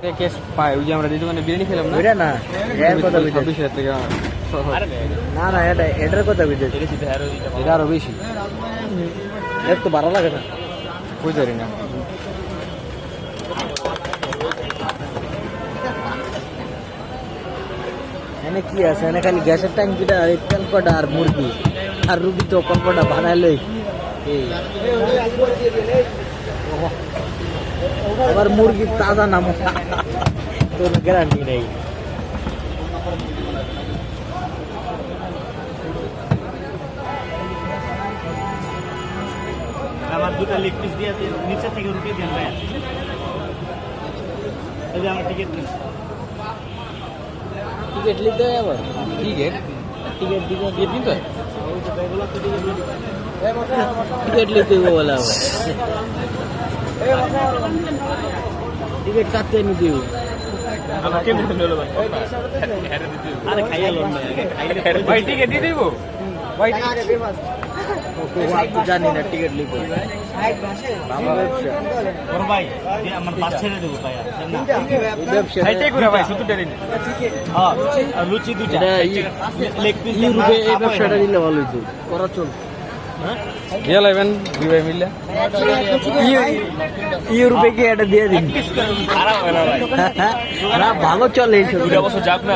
case পায় ওই যে আমরা যে দোকানে বিরিয়ানি খেলাম না ওইটা না এর কথা বুঝে 26,000 টাকা না না এটার কথা বুঝে এটা আরো বেশি এর তো ভালো লাগে না বুঝতে পারি না এনে কি আছে এনে খালি গ্যাসের ট্যাঙ্কিটা আর কলকটা আর মুরগি আর রুগী তো কলকটা বানাইলে আবার মুরগি তাজা নাম তোর গ্যারান্টি নেই আমার দুটো লেগ পিস দিয়ে নিচে থেকে রুটি দেন ভাই এই যে আমার টিকিট নিন টিকিট নিতে হয় আবার টিকিট টিকিট দিতে টিকিট নিতে টিকিট নিতে হবে বলে আবার টিকিট কাটতে নিতে হবে আরে খাইয়া লোন ভাই টিকিট দিয়ে দিব ভাই জানি না টিকিট নিতে বাবা ব্যবসা ওর ভাই আমার বাস ছেড়ে দেবো ভাই ব্যবসা সাইডে করে ভাই শুধু ডেরি হ্যাঁ আর লুচি দুইটা লেগ পিস ইউরোপে এই ব্যবসাটা দিলে ভালো হইতো করা চল দিয়ে লাইবেন দুই ভাই মিলে ইউরোপে কি এটা দিয়ে দিন খারাপ হয় না ভাই না ভালো চলে এইসব দুটা বছর যাক না